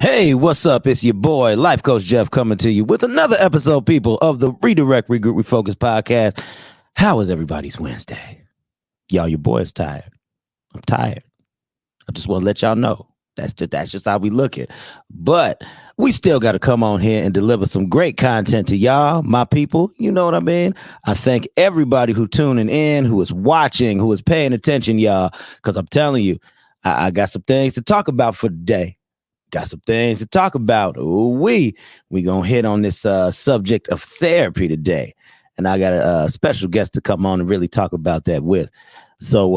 Hey, what's up? It's your boy, Life Coach Jeff, coming to you with another episode, people, of the Redirect, Regroup, Refocus podcast. How is everybody's Wednesday? Y'all, your boy is tired. I'm tired. I just want to let y'all know. That's just how we look at. But we still got to come on here and deliver some great content to y'all, my people. You know what I mean? I thank everybody who tuning in, who is watching, who is paying attention, y'all. Because I'm telling you, I got some things to talk about for today. Got some things to talk about. We gonna hit on this subject of therapy today, and I got a special guest to come on and really talk about that with. So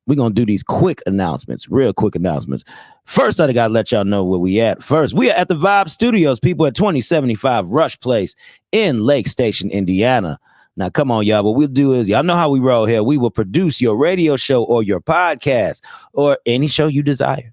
we're gonna do these quick announcements, real quick announcements. First, I gotta let y'all know where we at. First, we are at the Vibe Studios, people, at 2075 Rush Place in Lake Station, Indiana. Now, come on, y'all. What we'll do is, y'all know how we roll here. We will produce your radio show or your podcast or any show you desire.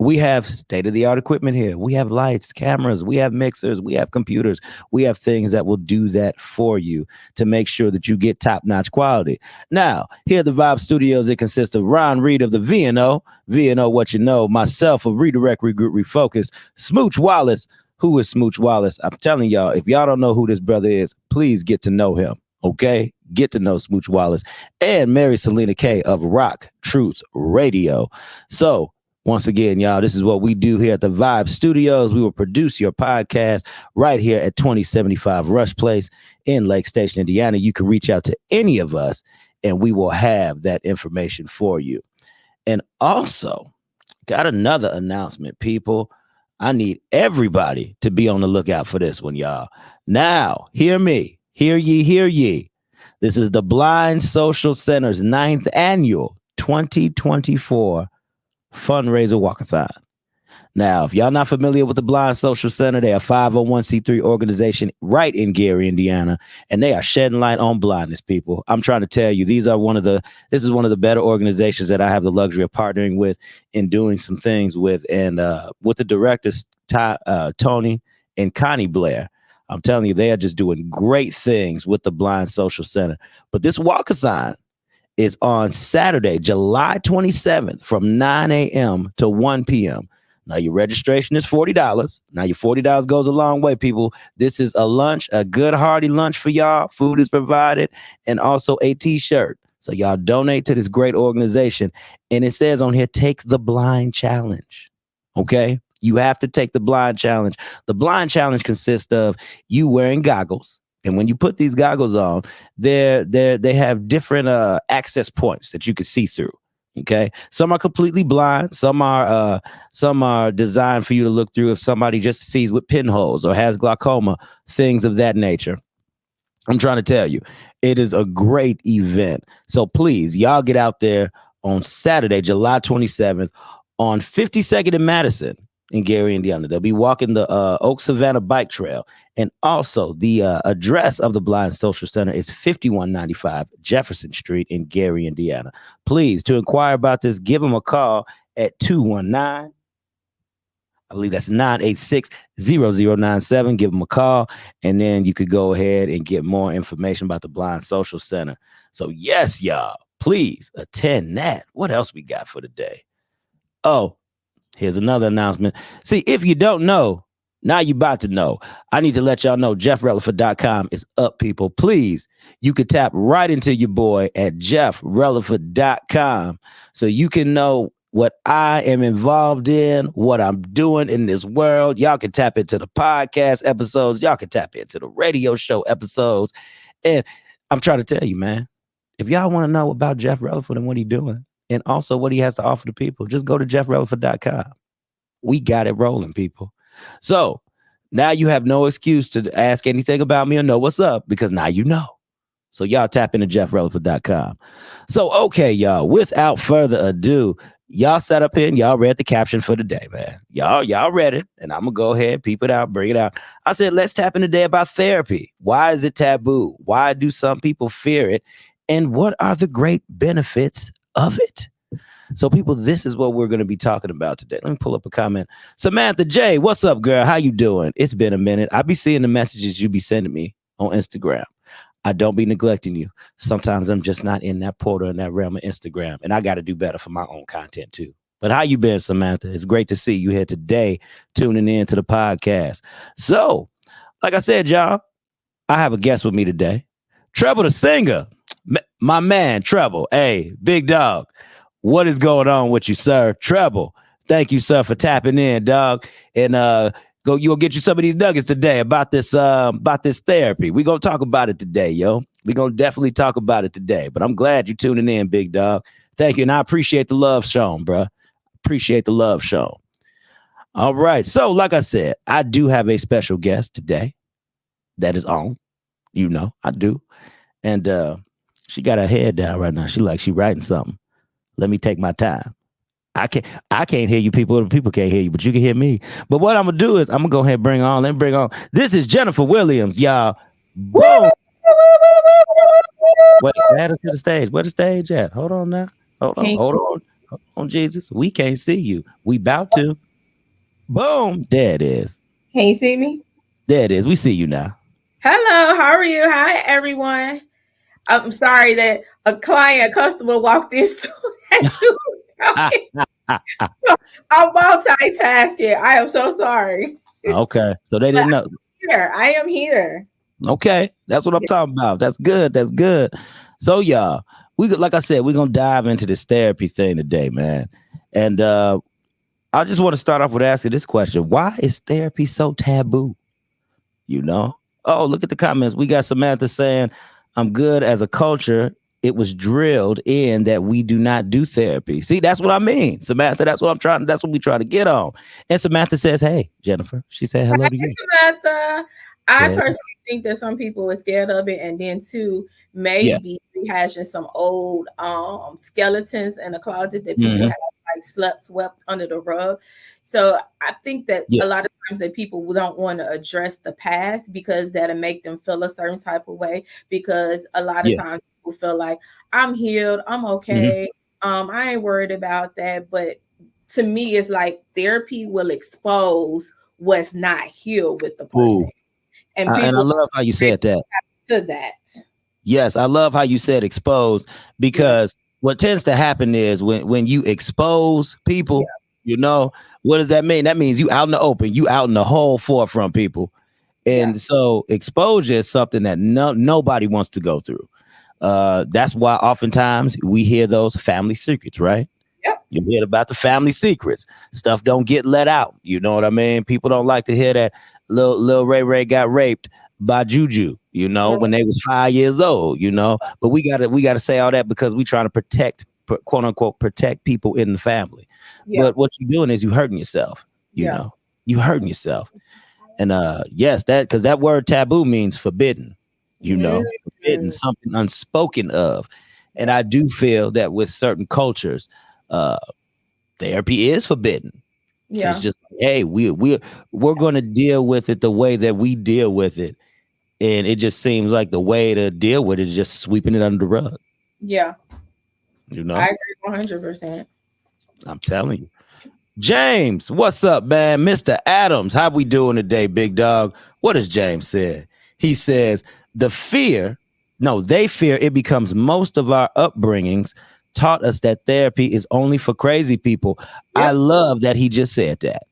We have state-of-the-art equipment here. We have lights, cameras, we have mixers, we have computers. We have things that will do that for you to make sure that you get top-notch quality. Now, here at the Vibe Studios, it consists of Ron Reed of the VNO, What You Know, myself of Redirect, Regroup, Refocus, Smooch Wallace. Who is Smooch Wallace? I'm telling y'all, if y'all don't know who this brother is, please get to know him, okay? Get to know Smooch Wallace. And Mary Selena K of Rock Truth Radio. So, once again, y'all, this is what we do here at the Vibe Studios. We will produce your podcast right here at 2075 Rush Place in Lake Station, Indiana. You can reach out to any of us, and we will have that information for you. And also, got another announcement, people. I need everybody to be on the lookout for this one, y'all. Now, hear me. Hear ye, hear ye. This is the Blind Social Center's 9th annual 2024 fundraiser walkathon. Now, if y'all not familiar with the Blind Social Center, they are a 501c3 organization right in Gary, Indiana, and they are shedding light on blindness, people. I'm trying to tell you, this is one of the better organizations that I have the luxury of partnering with and doing some things with, and with the directors, Tony and Connie Blair. I'm telling you, they are just doing great things with the Blind Social Center. But this walkathon is on Saturday, July 27th from 9 a.m. to 1 p.m. Now, your registration is $40. Now, your $40 goes a long way, people. This is a lunch, a good hearty lunch for y'all. Food is provided, and also a t-shirt. So y'all donate to this great organization. And it says on here, take the blind challenge. Okay? You have to take the blind challenge. The blind challenge consists of you wearing goggles. And when you put these goggles on, they have different access points that you can see through. Okay, some are completely blind. Some are designed for you to look through if somebody just sees with pinholes or has glaucoma, things of that nature. I'm trying to tell you, it is a great event. So please, y'all get out there on Saturday, July 27th, on 52nd and Madison in Gary, Indiana. They'll be walking the Oak Savannah Bike Trail. And also the address of the Blind Social Center is 5195 Jefferson Street in Gary, Indiana. Please, to inquire about this, give them a call at 219, I believe that's 986-0097. Give them a call, and then you could go ahead and get more information about the Blind Social Center. So yes, y'all, please attend that. What else we got for today? Oh, here's another announcement. See, if you don't know, now you about to know. I need to let y'all know JeffRelliford.com is up, people. Please, you could tap right into your boy at JeffRelliford.com so you can know what I am involved in, what I'm doing in this world. Y'all can tap into the podcast episodes. Y'all can tap into the radio show episodes. And I'm trying to tell you, man, if y'all want to know about Jeff Reliford and what he's doing, and also what he has to offer to people, just go to JeffRelliford.com. We got it rolling, people. So now you have no excuse to ask anything about me or know what's up, because now you know. So y'all tap into JeffRelliford.com. So, okay, y'all, without further ado, y'all sat up here and y'all read the caption for today, man. Y'all read it, and I'm going to go ahead, peep it out, bring it out. I said, let's tap in today about therapy. Why is it taboo? Why do some people fear it? And what are the great benefits of it? So, people, this is what we're going to be talking about today. Let me pull up a comment. Samantha J, what's up, girl? How you doing? It's been a minute. I be seeing the messages you be sending me on Instagram. I don't be neglecting you. Sometimes I'm just not in that portal, in that realm of Instagram. And I got to do better for my own content, too. But how you been, Samantha? It's great to see you here today, tuning in to the podcast. So, like I said, y'all, I have a guest with me today. Treble the singer. My man, Treble. Hey, big dog. What is going on with you, sir? Treble. Thank you, sir, for tapping in, dog. And you'll get you some of these nuggets today about this therapy. We're gonna talk about it today, yo. We're gonna definitely talk about it today. But I'm glad you're tuning in, big dog. Thank you. And I appreciate the love shown, bro. Appreciate the love shown. All right. So, like I said, I do have a special guest today that is on. You know, I do. And she got her head down right now. She writing something. Let me take my time. I can't hear you people. People can't hear you, but you can hear me. But what I'm gonna do is I'm gonna go ahead and bring on. Let me bring on. This is Jennifer Williams, y'all. Boom. Wait, add us to the stage. Where the stage at? Hold on now. Hold on, Jesus. We can't see you. We about to. Boom. There it is. Can you see me? There it is. We see you now. Hello, how are you? Hi, everyone. I'm sorry that a customer walked in so that you I'm multitasking. I am so sorry. Okay. So they didn't know. I am here. Okay. That's what I'm talking about. That's good. That's good. So y'all, like I said, we're gonna dive into this therapy thing today, man. And I just want to start off with asking this question. Why is therapy so taboo? You know? Oh, look at the comments. We got Samantha saying, I'm good as a culture. It was drilled in that we do not do therapy. See, that's what I mean, Samantha. That's what we try to get on. And Samantha says, hey, Jennifer. She said hello to you. Samantha. I personally think that some people are scared of it, and then too, maybe rehashing some old skeletons in the closet that people have swept under the rug. So I think that a lot of times that people don't want to address the past because that'll make them feel a certain type of way. Because a lot of times people feel like I'm healed, I'm okay, I ain't worried about that. But to me, it's like therapy will expose what's not healed with the person. Ooh. And I love how you said that. To that. Yes, I love how you said exposed, because what tends to happen is when you expose people, you know, what does that mean? That means you out in the open, you out in the whole forefront, people. And so exposure is something that nobody wants to go through. That's why oftentimes we hear those family secrets, right? Yep. You hear about the family secrets. Stuff don't get let out. You know what I mean? People don't like to hear that Lil Ray got raped by Juju, you know, when they was 5 years old, you know. But we gotta say all that because we trying to protect, quote unquote, protect people in the family. But what you're doing is you hurting yourself, you know. You hurting yourself. And yes, because that word taboo means forbidden, you know, forbidden, something unspoken of. And I do feel that with certain cultures, therapy is forbidden. Yeah. It's just, hey, we're going to deal with it the way that we deal with it. And it just seems like the way to deal with it is just sweeping it under the rug. Yeah. You know? I agree 100%. I'm telling you. James, what's up, man? Mr. Adams, how we doing today, big dog? What does James say? He says, they fear it becomes most of our upbringings taught us that therapy is only for crazy people. Yep. I love that he just said that.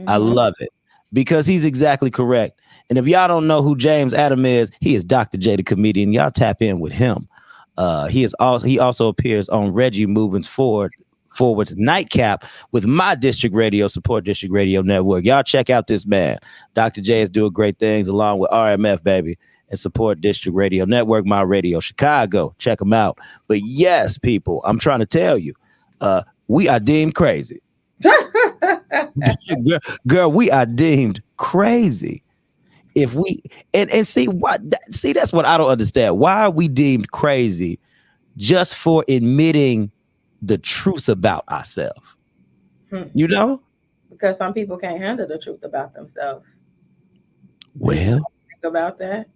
I love it because he's exactly correct. And if y'all don't know who James Adam is, he is Dr. J, the comedian. Y'all tap in with him. He also appears on Reggie Moving's Forward's Nightcap with my district radio, Support District Radio Network. Y'all check out this man. Dr. J is doing great things along with RMF, baby, and Support District Radio Network, my radio, Chicago. Check them out. But yes, people, I'm trying to tell you, we are deemed crazy. Girl, we are deemed crazy. If we and see that's what I don't understand. Why are we deemed crazy just for admitting the truth about ourselves? You know? Because some people can't handle the truth about themselves. Well, think about that.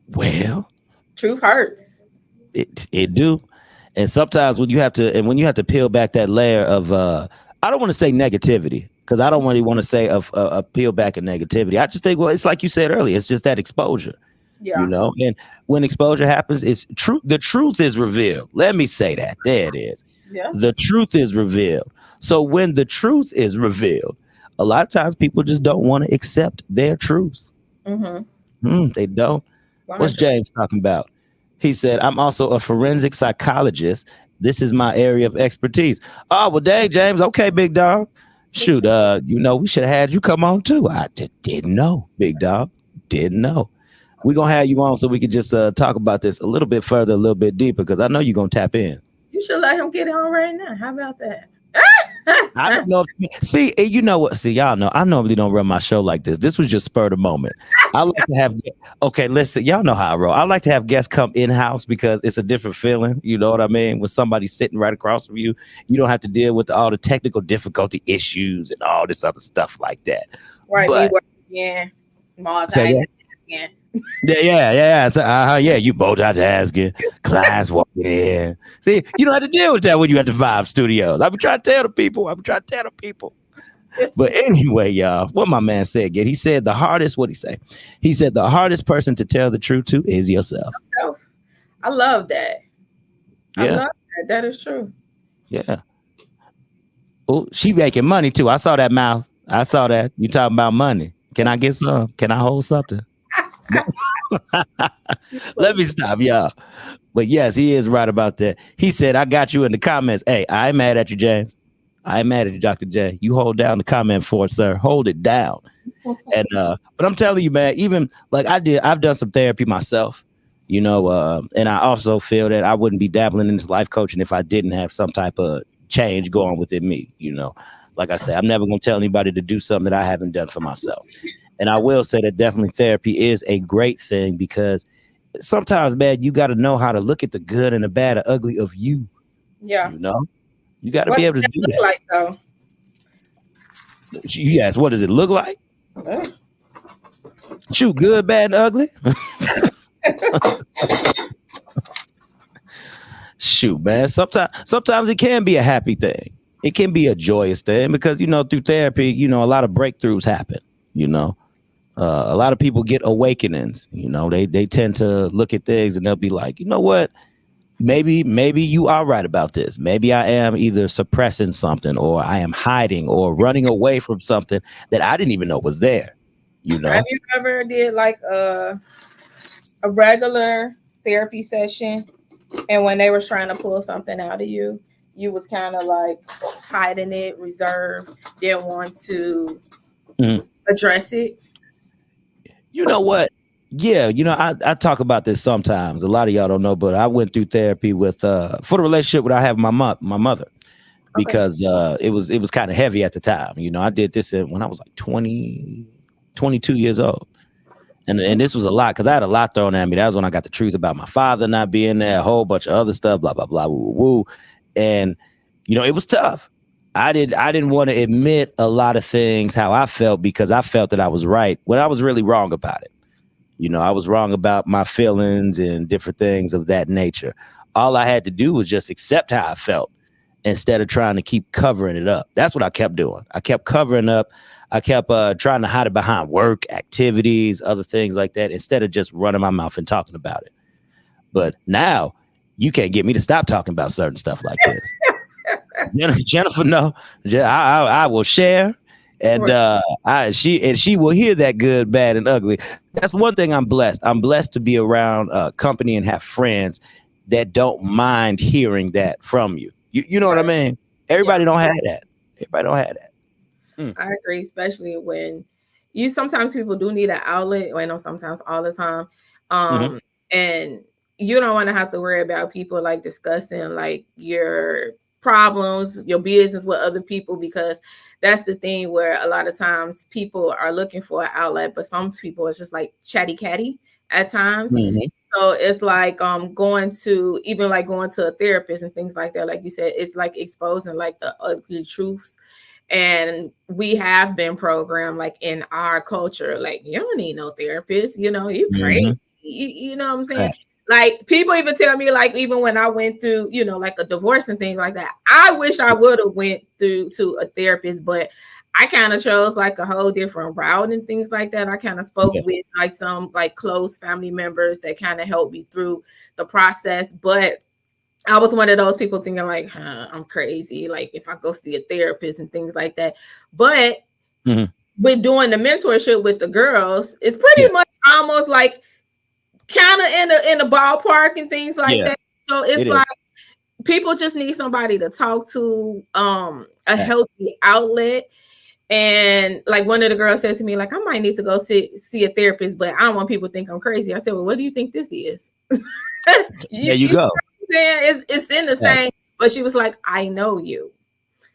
Well, truth hurts. It do. And sometimes when you have to peel back that layer of I don't want to say negativity, because I don't really want to say of peel back of negativity. I just think, well, it's like you said earlier, it's just that exposure. Yeah. You know, and when exposure happens, it's true. The truth is revealed. Let me say that. There it is. Yeah. The truth is revealed. So when the truth is revealed, a lot of times people just don't want to accept their truth. They don't. What's 100%. James talking about? He said, I'm also a forensic psychologist. This is my area of expertise. Oh, well, dang, James. Okay, big dog. Shoot, we should have had you come on too. I didn't know, big dog. Didn't know. We're going to have you on so we could just talk about this a little bit further, a little bit deeper, because I know you're going to tap in. You should let him get on right now. How about that? I don't know. See, you know what? See, y'all know I normally don't run my show like this. This was just spur of the moment. I like to have. Okay, listen, y'all know how I roll. I like to have guests come in house because it's a different feeling. You know what I mean? When somebody's sitting right across from you, you don't have to deal with all the technical difficulty issues and all this other stuff like that. Right, But me working again, say again. Yeah. So, yeah, you multitasking, class walking in. See, you don't have to deal with that when you at the Vibe Studios. I've been trying to tell the people. But anyway, y'all, what my man said again, he said the hardest, what'd he say? He said the hardest person to tell the truth to is yourself. I love that. Yeah. I love that. That is true. Yeah. Oh, she making money too. I saw that mouth. I saw that. You talking about money. Can I get some? Can I hold something? Let me stop, y'all. But yes, he is right about that. He said, I got you in the comments. Hey, I ain't mad at you, James. I ain't mad at you, Dr. J. You hold down the comment for it, sir. Hold it down. And but I'm telling you, man, even like I've done some therapy myself, and I also feel that I wouldn't be dabbling in this life coaching if I didn't have some type of change going within me. Like I said, I'm never going to tell anybody to do something that I haven't done for myself. And I will say that definitely therapy is a great thing because sometimes, man, you got to know how to look at the good and the bad and ugly of you. Yeah. You got to be able to do that. Like, though? Yes. What does it look like? Shoot, good, bad, and ugly. Shoot, man. Sometimes it can be a happy thing. It can be a joyous thing because, through therapy, a lot of breakthroughs happen, a lot of people get awakenings, they tend to look at things and they'll be like, you know what? Maybe you are right about this. Maybe I am either suppressing something or I am hiding or running away from something that I didn't even know was there. Have you ever did like a regular therapy session and when they were trying to pull something out of you, you was kind of like hiding it, reserved, didn't want to address it? You know what? Yeah, I talk about this sometimes. A lot of y'all don't know, but I went through therapy with for the relationship that I have with my mother because it was kind of heavy at the time. I did this when I was like 22 years old. And this was a lot because I had a lot thrown at me. That was when I got the truth about my father not being there, a whole bunch of other stuff, blah, blah, blah, woo, woo. And, it was tough. I didn't want to admit a lot of things, how I felt, because I felt that I was right when I was really wrong about it. I was wrong about my feelings and different things of that nature. All I had to do was just accept how I felt instead of trying to keep covering it up. That's what I kept doing. I kept covering up. I kept trying to hide it behind work, activities, other things like that, instead of just running my mouth and talking about it. But now you can't get me to stop talking about certain stuff like this. Jennifer, no, I will share. And she will hear that good, bad, and ugly. That's one thing I'm blessed. I'm blessed to be around company and have friends that don't mind hearing that from you. You know what I mean? Everybody don't have that. Everybody don't have that. I agree, especially when sometimes people do need an outlet. I know sometimes all the time. And you don't want to have to worry about people like discussing like your problems, your business with other people, because that's the thing where a lot of times people are looking for an outlet, but some people it's just like chatty catty at times. So it's like going to a therapist and things like that. Like you said, it's like exposing like the ugly truths. And we have been programmed like in our culture, like you don't need no therapist, you crazy. You know what I'm saying? Right. Like people even tell me, like even when I went through, like a divorce and things like that, I wish I would have went through to a therapist, but I kind of chose like a whole different route and things like that. I kind of spoke with like some like close family members that kind of helped me through the process. But I was one of those people thinking like, I'm crazy. Like if I go see a therapist and things like that. But with doing the mentorship with the girls, it's pretty much almost like kind of in the ballpark and things like that. So it's like people just need somebody to talk to, a healthy outlet. And like one of the girls says to me, like, I might need to go see a therapist, but I don't want people to think I'm crazy. I said, well, what do you think this is? There you go. It's in the same, but she was like, I know you.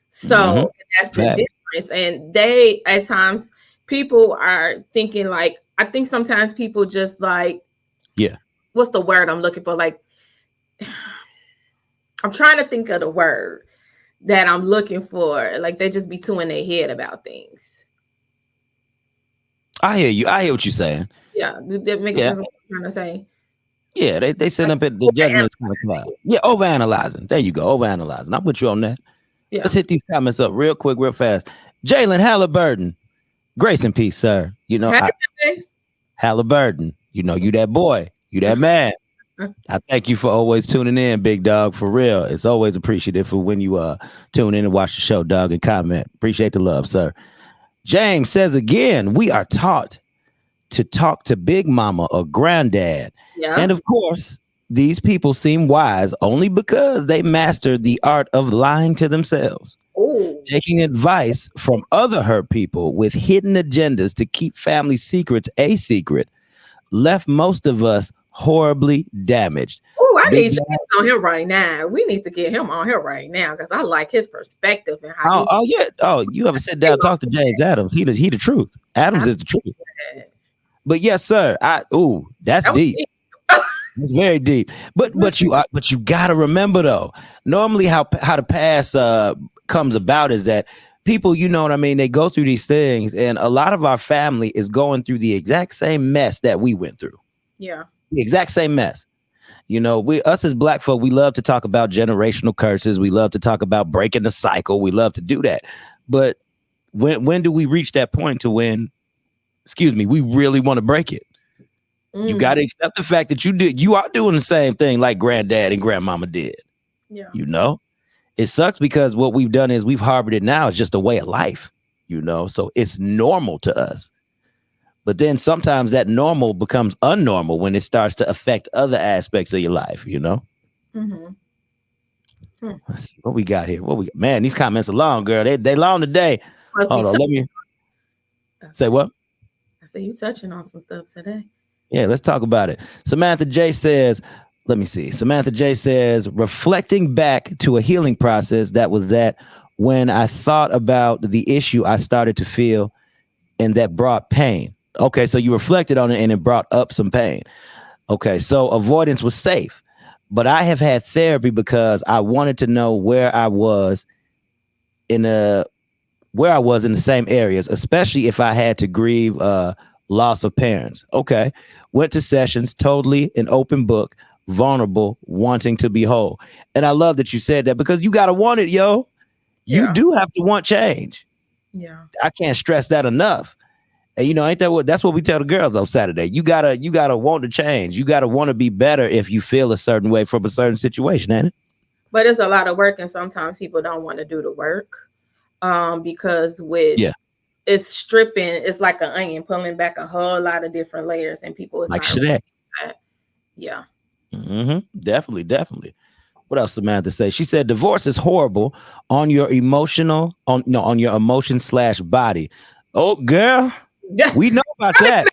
So that's the difference. And they, at times, people are thinking like, I think sometimes people just like, what's the word I'm looking for? Like, I'm trying to think of the word that I'm looking for. Like they just be too in their head about things. I hear you. I hear what you're saying. Yeah, that makes sense what I'm trying to say. Yeah, they sit up at the judgment kind of cloud. Yeah, overanalyzing. There you go, overanalyzing. I'm with you on that. Yeah. Let's hit these comments up real quick, real fast. Jalen Halliburton, grace and peace, sir. You know, Halliburton. You know, you that boy, you that man. I thank you for always tuning in, big dog. For real, it's always appreciative for when you tune in and watch the show, dog, and comment. Appreciate the love, sir. James says again, we are taught to talk to Big Mama or Granddad. Yeah. And of course, these people seem wise only because they mastered the art of lying to themselves. Ooh. Taking advice from other hurt people with hidden agendas to keep family secrets a secret left most of us horribly damaged. Oh, I need to get on him right now. We need to get him on here right now because I like his perspective and how. You ever sit down and talk to James Adams? He the truth. Adams is the truth. But yes, sir. That's deep. It's very deep. But you gotta remember though. Normally, how the past comes about is that people, you know what I mean, they go through these things, and a lot of our family is going through the exact same mess that we went through. Yeah. The exact same mess. You know, us as Black folk, we love to talk about generational curses. We love to talk about breaking the cycle. We love to do that. But when do we reach that point to when, we really want to break it? You got to accept the fact that you are doing the same thing like granddad and grandmama did. Yeah. You know, it sucks because what we've done is we've harbored it now. It's just a way of life, you know, so it's normal to us. But then sometimes that normal becomes unnormal when it starts to affect other aspects of your life, you know? Let's see what we got here. Man, these comments are long, girl. They long today. Hold on, let me say what? I say you touching on some stuff today. Yeah, let's talk about it. Samantha J says, let me see. Samantha J says, reflecting back to a healing process that when I thought about the issue, I started to feel, and that brought pain. Okay, so you reflected on it and it brought up some pain. Okay, so avoidance was safe, but I have had therapy because I wanted to know where I was in the same areas, especially if I had to grieve loss of parents. Okay, went to sessions, totally an open book, vulnerable, wanting to be whole. And I love that you said that because you gotta want it, yo. You do have to want change. Yeah, I can't stress that enough. And you know, that's what we tell the girls on Saturday. You gotta want to change. You gotta want to be better if you feel a certain way from a certain situation, ain't it? But it's a lot of work, and sometimes people don't want to do the work because it's stripping. It's like an onion, pulling back a whole lot of different layers, and people is like that. Yeah. Definitely. What else Samantha say? She said divorce is horrible on your emotion/body. Oh, girl. We know about that.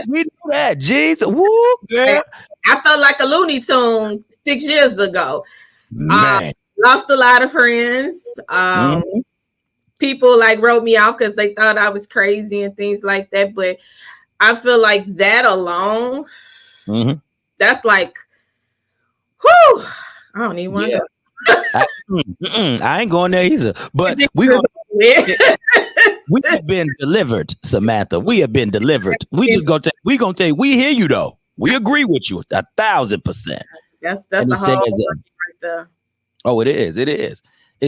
We know that. Jeez. Woo, girl. I felt like a Looney Tune 6 years ago. Lost a lot of friends. People like wrote me out because they thought I was crazy and things like that. But I feel like that alone, that's like, whew, I don't even want to go. I ain't going there either. But we have been delivered, Samantha. We have been delivered. We gonna tell you, we hear you though. We agree with you 1,000%. That's the whole right there. Oh, it is. It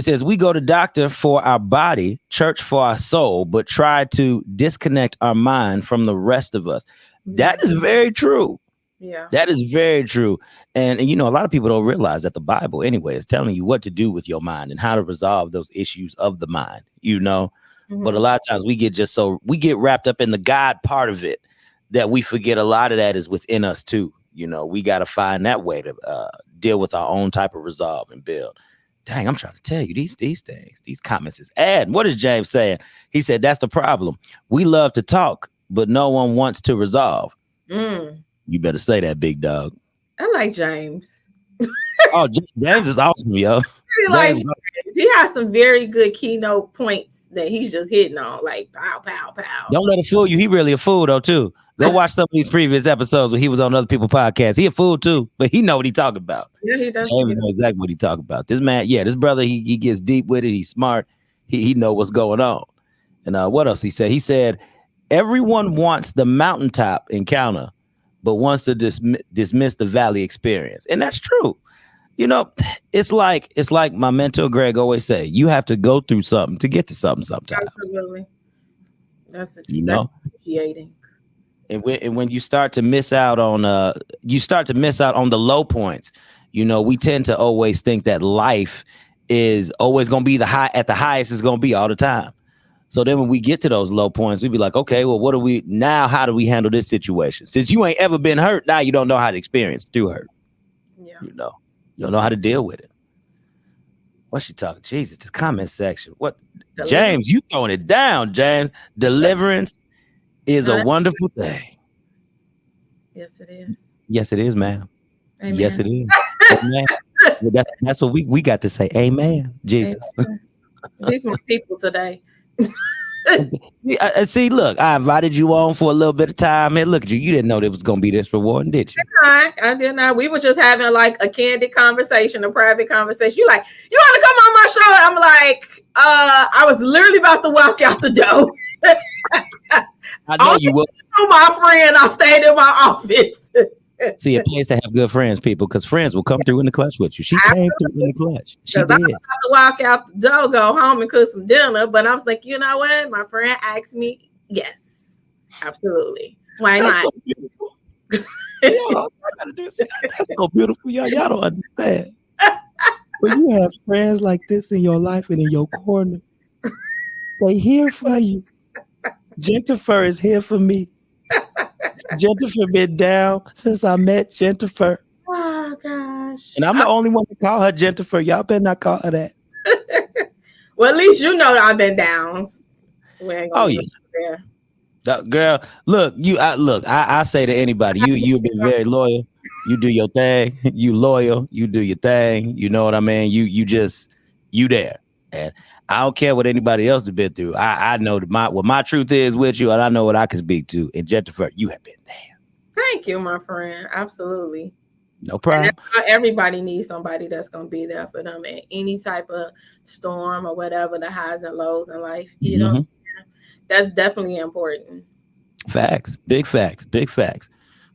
says we go to doctor for our body, church for our soul, but try to disconnect our mind from the rest of us. That is very true. Yeah. That is very true. And you know, a lot of people don't realize that the Bible, anyway, is telling you what to do with your mind and how to resolve those issues of the mind, you know. But a lot of times we get wrapped up in the God part of it that we forget a lot of that is within us too. You know, we got to find that way to deal with our own type of resolve and build. Dang, I'm trying to tell you these things, these comments is add. What is James saying? He said that's the problem. We love to talk, but no one wants to resolve. You better say that, big dog. I like James. Oh, James is awesome, yo. James. He has some very good keynote points that he's just hitting on, like pow, pow, pow. Don't let it fool you. He really a fool though too. Go watch some of these previous episodes where he was on other people's podcasts. He a fool too, but he know what he talking about. Yeah, he does. James know exactly what he talking about. This man, this brother, he gets deep with it. He's smart. He know what's going on. And what else he said? He said, everyone wants the mountaintop encounter, but wants to dismiss the valley experience. And that's true. You know, it's like my mentor Greg always say, you have to go through something to get to something sometimes. Absolutely. That's appreciating. And when you start to miss out on the low points, you know, we tend to always think that life is always going to be the highest is going to be all the time. So then when we get to those low points, we be like, okay, well, how do we handle this situation? Since you ain't ever been hurt, now you don't know how to experience through hurt. Yeah. You know, you don't know how to deal with it. What's she talking? Jesus, the comment section. What? James, you throwing it down, James. Deliverance is a wonderful thing. Yes, it is. Yes, it is, ma'am. Amen. Yes, it is. Amen. Well, that's what we got to say. Amen. Jesus. Amen. These are my people today. See, look, I invited you on for a little bit of time. And look at you. You didn't know it was going to be this rewarding, did you? I did not. We were just having like a candid conversation, a private conversation. You like, you want to come on my show? I'm like, I was literally about to walk out the door. I know you will. My friend, I stayed in my office. See, a place to have good friends, people, because friends will come through in the clutch with you. She came through in the clutch. She did. I was about to walk out the door, go home and cook some dinner, but I was like, you know what? My friend asked me, yes, absolutely. Why not? So beautiful. That's so beautiful. Y'all don't understand. When you have friends like this in your life and in your corner, they here for you. Jennifer is here for me. Jennifer been down since I met Jennifer. Oh gosh. And I'm the only one to call her Jennifer. Y'all better not call her that. Well, at least you know I've been down. Oh yeah. Girl, look, I say to anybody, you've been very loyal. You do your thing. You loyal. You do your thing. You know what I mean? You there. And I don't care what anybody else has been through. I know what my truth is with you, and I know what I can speak to. And Jennifer, you have been there. Thank you, my friend. Absolutely. No problem. Everybody needs somebody that's going to be there for them in any type of storm or whatever, the highs and lows in life. You know, that's definitely important. Facts. Big facts. Big facts.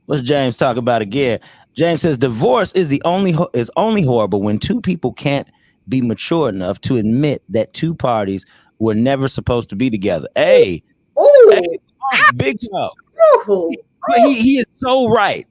What's James talk about again? James says divorce is only horrible when two people can't be mature enough to admit that two parties were never supposed to be together. Hey, big dog. He is so right.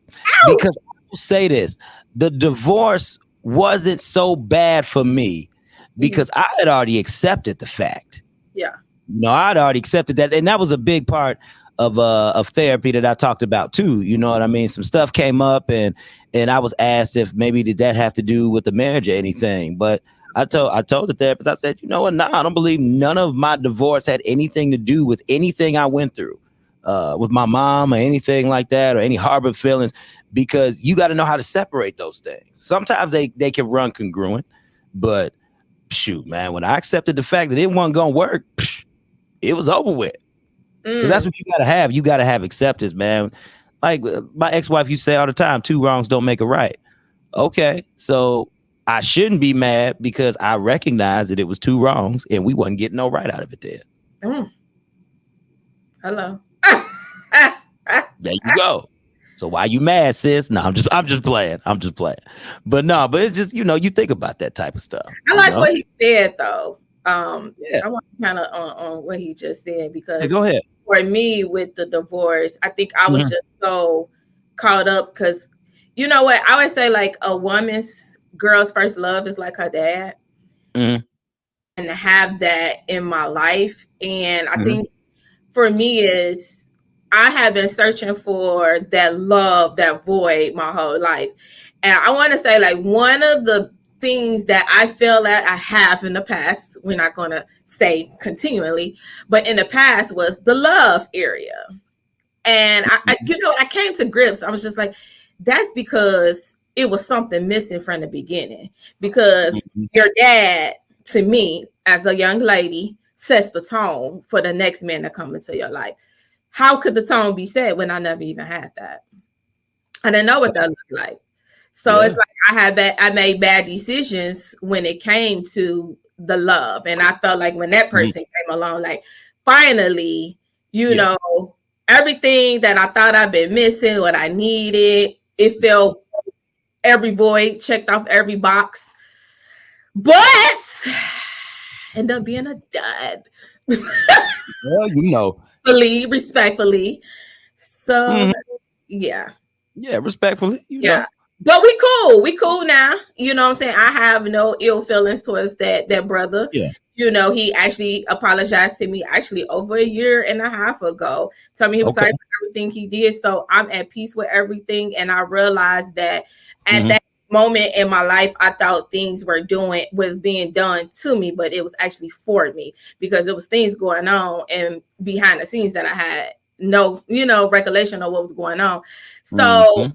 Ouch. Because I will say this, the divorce wasn't so bad for me because I had already accepted the fact. Yeah. No, I'd already accepted that. And that was a big part of therapy that I talked about too. You know what I mean? Some stuff came up and I was asked if maybe did that have to do with the marriage or anything. But I told the therapist, I said, you know what? I don't believe none of my divorce had anything to do with anything I went through with my mom or anything like that or any harbor feelings, because you got to know how to separate those things. Sometimes they can run congruent, but shoot, man, when I accepted the fact that it wasn't going to work, it was over with. Because that's what you got to have. You got to have acceptance, man. Like my ex-wife used to say all the time, 2 wrongs don't make a right. Okay, so I shouldn't be mad because I recognized that it was 2 wrongs and we wasn't getting no right out of it there. Hello. There you go. So why you mad, sis? No, I'm just playing. But it's just, you know, you think about that type of stuff. I like what he said though. I want to kind of on what he just said because go ahead. For me with the divorce, I think I was just so caught up because you know what? I always say like a woman's girl's first love is like her dad. Mm-hmm. And to have that in my life. And I Mm-hmm. think for me is I have been searching for that love, that void my whole life. And I want to say like one of the things that I feel that I have in the past, we're not going to say continually, but in the past was the love area. And I came to grips. I was just like, that's because it was something missing from the beginning. Because your dad, to me, as a young lady, sets the tone for the next man to come into your life. How could the tone be set when I never even had that? I didn't know what that looked like. So it's like I made bad decisions when it came to the love. And I felt like when that person came along, like finally, you know, everything that I thought I've been missing, what I needed, it felt every void, checked off every box. But ended up being a dud. Well, you know. Respectfully. So yeah. Yeah, respectfully. You know. But we cool now. You know what I'm saying? I have no ill feelings towards that brother. Yeah. You know, he actually apologized to me actually over a year and a half ago. Told me he was sorry for everything he did. So I'm at peace with everything. And I realized that at that moment in my life, I thought things was being done to me, but it was actually for me because there was things going on and behind the scenes that I had no, recollection of what was going on. So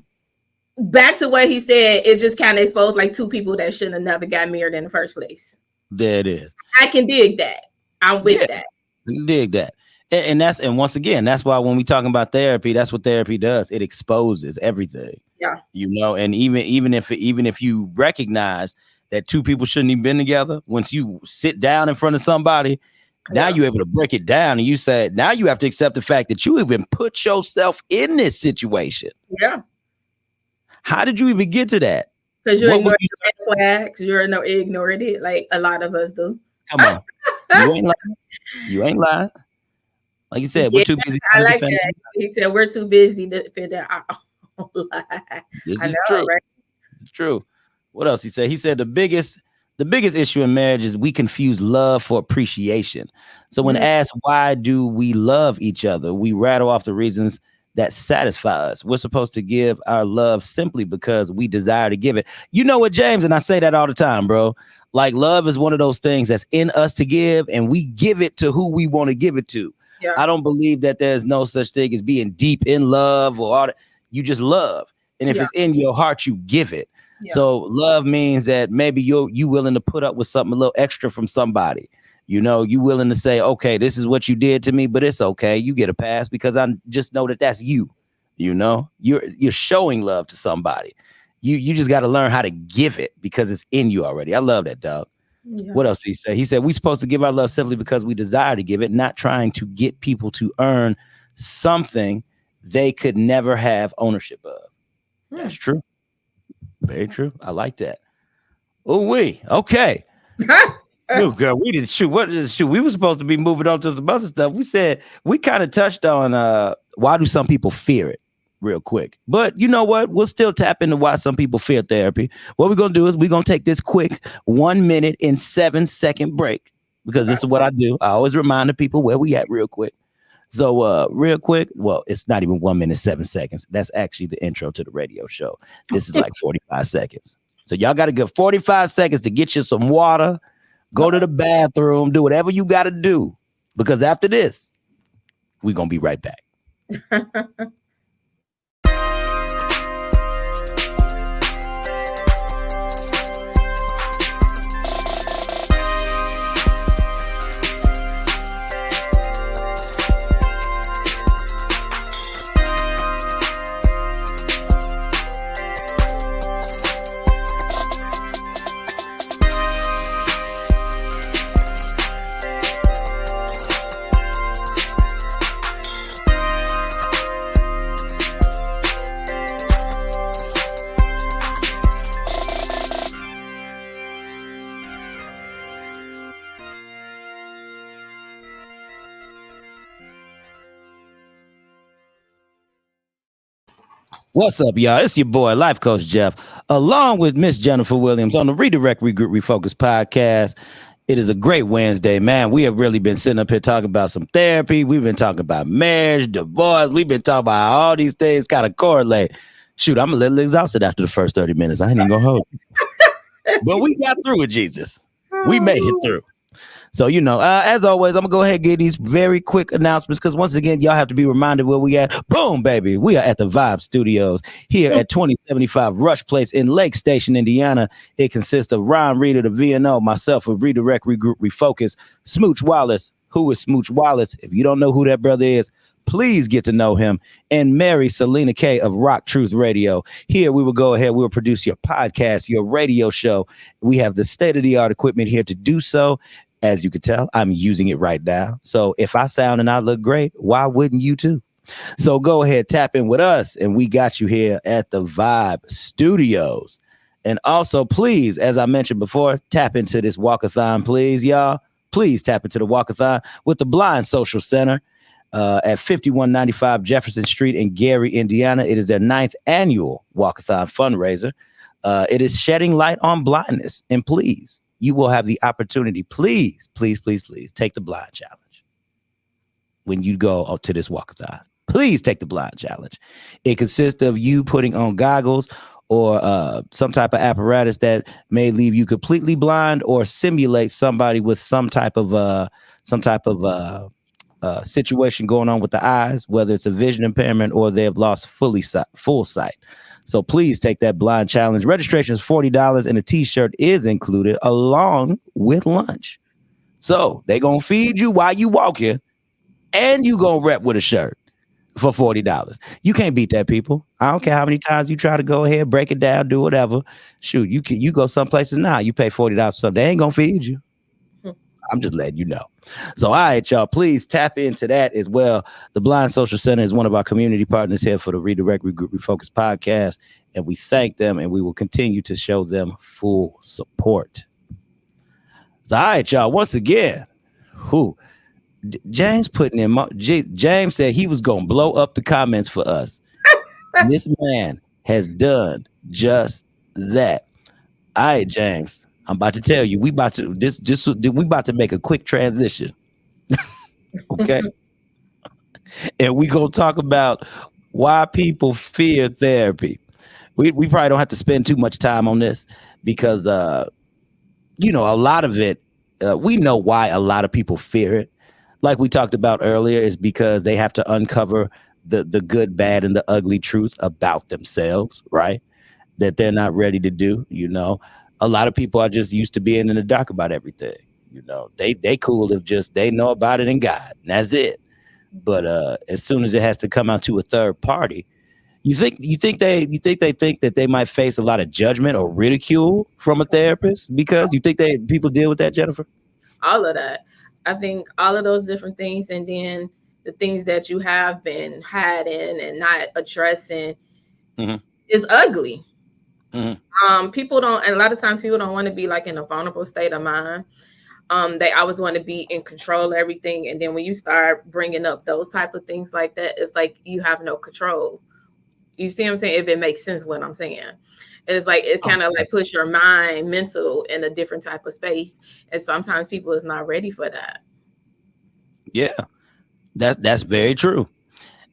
back to what he said, it just kind of exposed like two people that shouldn't have never got married in the first place. There it is. I can dig that. I'm with that. Dig that. And once again, that's why when we talking about therapy, that's what therapy does. It exposes everything. Yeah. You know, and even if you recognize that two people shouldn't even been together, once you sit down in front of somebody, now you're able to break it down and you say, now you have to accept the fact that you even put yourself in this situation. Yeah. How did you even get to that? Because you ignored the red flags. You ignored it like a lot of us do. Come on. You ain't lying. Like you said, we're too busy. I like that. He said we're too busy to defend our own lie. This is true. Right? It's true. What else he said? He said the biggest issue in marriage is we confuse love for appreciation. So when asked why do we love each other, we rattle off the reasons that satisfy us. We're supposed to give our love simply because we desire to give it. You know what, James? And I say that all the time, bro. Like love is one of those things that's in us to give, and we give it to who we want to give it to. Yeah. I don't believe that there's no such thing as being deep in love or all that. You just love. And if it's in your heart, you give it. Yeah. So love means that maybe you willing to put up with something a little extra from somebody. You know, you willing to say, okay, this is what you did to me, but it's okay. You get a pass because I just know that that's you. You know, you're showing love to somebody. You just got to learn how to give it because it's in you already. I love that, dog. Yeah. What else did he say? He said we're supposed to give our love simply because we desire to give it, not trying to get people to earn something they could never have ownership of. That's true. Very true. I like that. Oh, okay. Oh, girl, we didn't shoot. What is shoot? We were supposed to be moving on to some other stuff. We said we kind of touched on why do some people fear it real quick. But you know what? We'll still tap into why some people fear therapy. What we're going to do is we're going to take this quick 1 minute and 7 second break because this is what I do. I always remind the people where we at real quick. So real quick, well, it's not even 1 minute, 7 seconds. That's actually the intro to the radio show. This is like 45 seconds. So y'all got a good 45 seconds to get you some water. Go to the bathroom, do whatever you got to do, because after this, we're going to be right back. What's up, y'all? It's your boy, Life Coach Jeff, along with Miss Jennifer Williams on the Redirect, Regroup, Refocus podcast. It is a great Wednesday, man. We have really been sitting up here talking about some therapy. We've been talking about marriage, divorce. We've been talking about how all these things kind of correlate. Shoot, I'm a little exhausted after the first 30 minutes. I ain't even gonna hold you. But we got through with Jesus. We made it through. So, as always, I'm going to go ahead and give these very quick announcements because once again, y'all have to be reminded where we at. Boom, baby. We are at the Vibe Studios here at 2075 Rush Place in Lake Station, Indiana. It consists of Ron Reeder, the VNO, myself with Redirect, Regroup, Refocus, Smooch Wallace. Who is Smooch Wallace? If you don't know who that brother is, please get to know him. And Mary Selena K of Rock Truth Radio. Here we will go ahead. We will produce your podcast, your radio show. We have the state-of-the-art equipment here to do so. As you can tell, I'm using it right now. So if I sound and I look great, why wouldn't you too? So go ahead, tap in with us. And we got you here at the Vibe Studios. And also, please, as I mentioned before, tap into this walkathon, please, y'all. Please tap into the walkathon with the Blind Social Center at 5195 Jefferson Street in Gary, Indiana. It is their 9th annual walkathon fundraiser. It is shedding light on blindness. And please, you will have the opportunity. Please, please, please, please take the blind challenge when you go to this walkathon. Please take the blind challenge. It consists of you putting on goggles or some type of apparatus that may leave you completely blind or simulate somebody with some type of situation going on with the eyes, whether it's a vision impairment or they have lost full sight. So please take that blind challenge. Registration is $40 and a t-shirt is included along with lunch. So they're going to feed you while you walking and you going to rep with a shirt for $40. You can't beat that, people. I don't care how many times you try to go ahead, break it down, do whatever. Shoot, you go some places now, you pay $40 for something. They ain't going to feed you. I'm just letting you know. So, all right, y'all, please tap into that as well. The Blind Social Center is one of our community partners here for the Redirect, Regroup, Refocus podcast, and we thank them, and we will continue to show them full support. So, all right, y'all, once again, James putting in, James said he was going to blow up the comments for us. This man has done just that. All right, James. I'm about to tell you, we about to make a quick transition. Okay. And we gonna talk about why people fear therapy. We probably don't have to spend too much time on this because a lot of it, we know why a lot of people fear it. Like we talked about earlier, is because they have to uncover the good, bad, and the ugly truth about themselves, right? That they're not ready to do, A lot of people are just used to being in the dark about everything. They cool if just they know about it in God, and that's it. But as soon as it has to come out to a third party, you think they think that they might face a lot of judgment or ridicule from a therapist because you think people deal with that, Jennifer? All of that. I think all of those different things, and then the things that you have been hiding and not addressing is ugly. People don't, and a lot of times people don't want to be like in a vulnerable state of mind. They always want to be in control of everything. And then when you start bringing up those type of things like that, it's like you have no control. You see what I'm saying? If it makes sense what I'm saying. It's like it kind of like puts your mind mental in a different type of space. And sometimes people is not ready for that. Yeah, that's very true.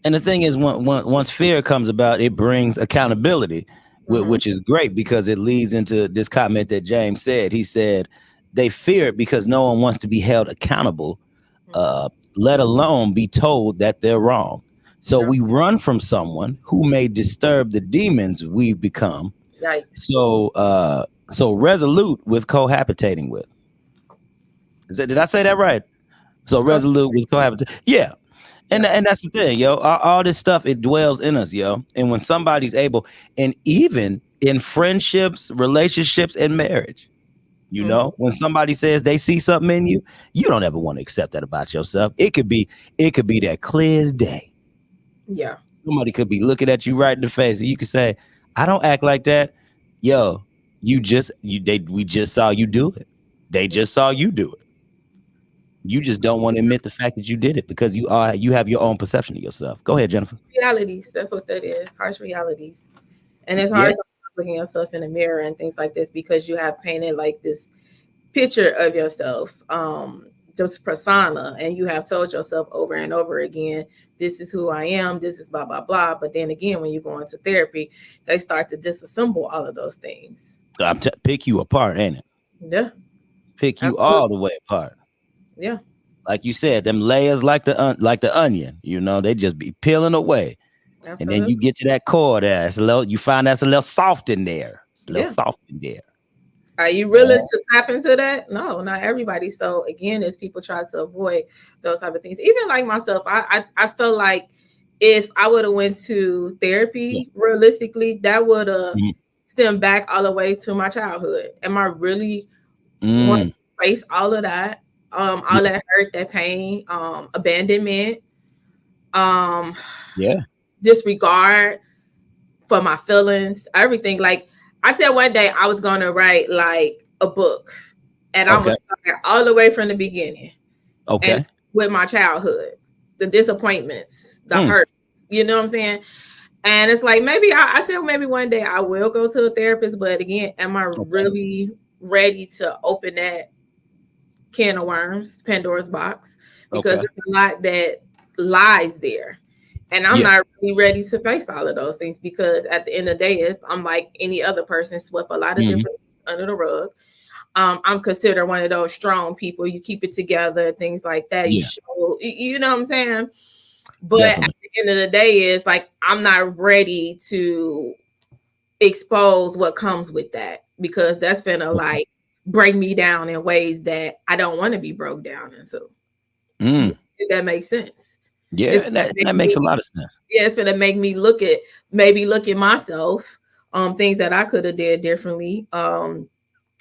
And the thing is, once fear comes about, it brings accountability. Which is great because it leads into this comment that James said. He said they fear it because no one wants to be held accountable, let alone be told that they're wrong. So we run from someone who may disturb the demons we've become. Right. So resolute with cohabitating with. Did I say that right? So resolute with cohabitating. Yeah. And that's the thing, yo. All this stuff, it dwells in us, yo. And when somebody's able, and even in friendships, relationships, and marriage, when somebody says they see something in you, you don't ever want to accept that about yourself. It could be that clear as day. Yeah. Somebody could be looking at you right in the face, and you could say, "I don't act like that." Yo, we just saw you do it. They just saw you do it. You just don't want to admit the fact that you did it because you have your own perception of yourself. Go ahead, Jennifer. Realities. That's what that is. Harsh realities. And it's Yeah. hard looking yourself in the mirror and things like this because you have painted like this picture of yourself, this persona, and you have told yourself over and over again, this is who I am, this is blah blah blah. But then again, when you go into therapy, they start to disassemble all of those things. Pick you apart, ain't it? Yeah. Pick you all the way apart. Yeah. Like you said, them layers like the onion, they just be peeling away. Absolutely. And then you get to that core there. You find that's a little soft in there. It's a little soft in there. Are you willing to tap into that? No, not everybody. So again, as people try to avoid those type of things, even like myself, I feel like if I would have went to therapy, realistically, that would have stemmed back all the way to my childhood. Am I really want to face all of that? All that hurt, that pain, abandonment, disregard for my feelings, everything. Like I said one day I was going to write like a book, and I was starting all the way from the beginning. Okay. And with my childhood, the disappointments, the hurt, you know what I'm saying? And it's like, maybe I said maybe one day I will go to a therapist, but again, am I really ready to open that can of worms, Pandora's box? Because it's a lot that lies there. And I'm not really ready to face all of those things because at the end of the day, I'm like any other person, swept a lot of different things under the rug. I'm considered one of those strong people. You keep it together, things like that. You show, you know what I'm saying? But at the end of the day, it's like I'm not ready to expose what comes with that because that's gonna like break me down in ways that I don't want to be broke down into. If that makes sense. Yeah, that makes a lot of sense. Yeah, it's gonna make me look at myself, things that I could have did differently, all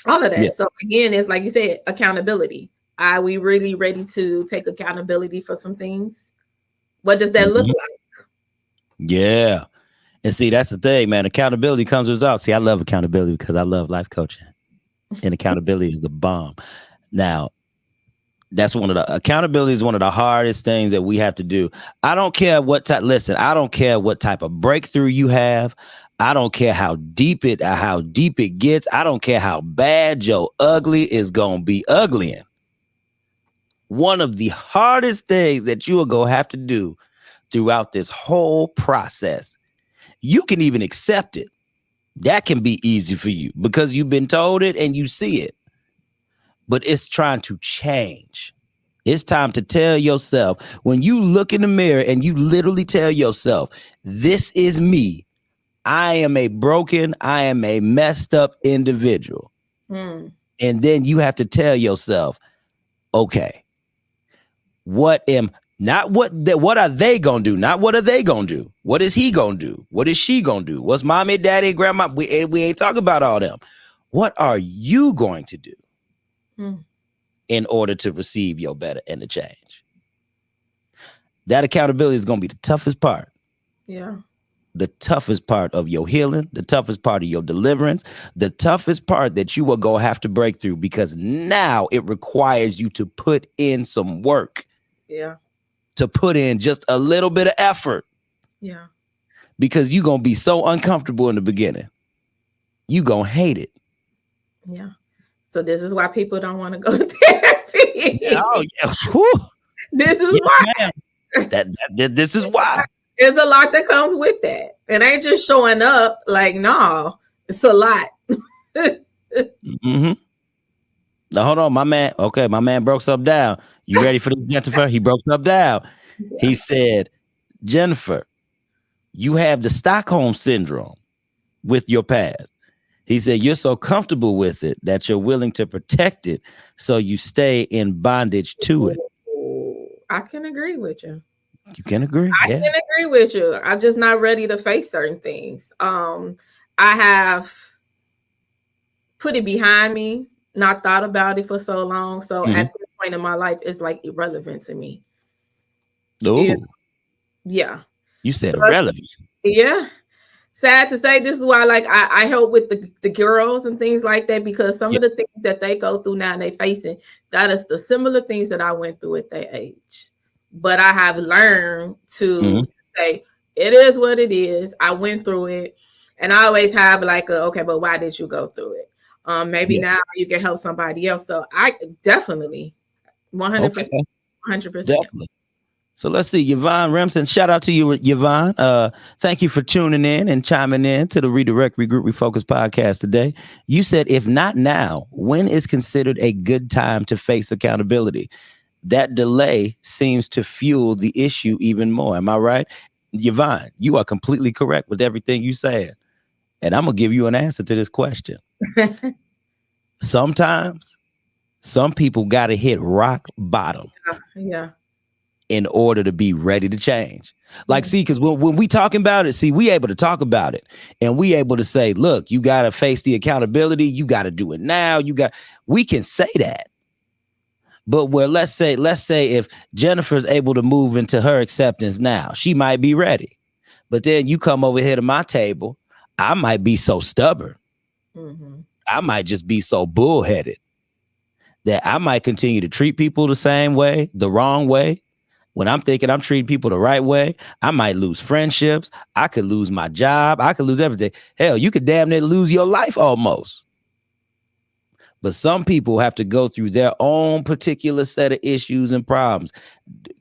of that. So again, it's like you said, accountability. Are we really ready to take accountability for some things? What does that look like? Yeah, and see, that's the thing, man. Accountability comes with results. See, I love accountability because I love life coaching, and accountability is the bomb. Now, accountability is one of the hardest things that we have to do. I don't care what type. Listen, I don't care what type of breakthrough you have. I don't care how deep it gets. I don't care how bad your ugly is gonna be uglying. One of the hardest things that you are gonna have to do throughout this whole process, you can even accept it. That can be easy for you because you've been told it and you see it. But it's trying to change. It's time to tell yourself, when you look in the mirror and you literally tell yourself, this is me. I am a messed up individual. And then you have to tell yourself, okay, what are they going to do? Not what are they going to do? What is he going to do? What is she going to do? What's mommy, daddy, grandma? We ain't talking about all them. What are you going to do in order to receive your better and the change? That accountability is going to be the toughest part. Yeah. The toughest part of your healing, the toughest part of your deliverance, the toughest part that you will go have to break through because now it requires you to put in some work. Yeah. To put in just a little bit of effort. Yeah. Because you're going to be so uncomfortable in the beginning. You're going to hate it. Yeah. So this is why people don't want to go to therapy. Oh, yeah. Whew. This is why. This is why. There's a lot that comes with that. It ain't just showing up like, no, it's a lot. Now, hold on, my man. Okay, my man broke something down. You ready for this, Jennifer? He broke something down. Yeah. He said, Jennifer, you have the Stockholm syndrome with your past. He said, you're so comfortable with it that you're willing to protect it. So you stay in bondage to it. I can agree with you. You can agree. I can agree with you. I'm just not ready to face certain things. I have put it behind me, not thought about it for so long. So at this point in my life, it's like irrelevant to me. Oh, yeah. You said irrelevant. Yeah. sad to say, this is why like I help with the girls and things like that, because some Yeah. of the things that they go through now and they facing, that is the similar things that I went through at their age. But I have learned to say it is what it is. I went through it, and I always have like okay, but why did you go through it? Maybe Yeah. now you can help somebody else. So I definitely 100%, Okay. 100%. Definitely. So let's see, Yvonne Remsen. Shout out to you, Yvonne. Thank you for tuning in and chiming in to the Redirect, Regroup, Refocus podcast today. You said, if not now, when is considered a good time to face accountability? That delay seems to fuel the issue even more. Am I right? Yvonne, you are completely correct with everything you said. And I'm going to give you an answer to this question. Sometimes some people got to hit rock bottom. Yeah. In order to be ready to change. Like, see, because when we talking about it, see, we able to talk about it and we able to say, look, you got to face the accountability. You got to do it now. We can say that. But where let's say if Jennifer's able to move into her acceptance now, she might be ready. But then you come over here to my table, I might be so stubborn. I might just be so bullheaded that I might continue to treat people the same way, the wrong way. When I'm thinking I'm treating people the right way, I might lose friendships. I could lose my job. I could lose everything. Hell, you could damn near lose your life almost. But some people have to go through their own particular set of issues and problems.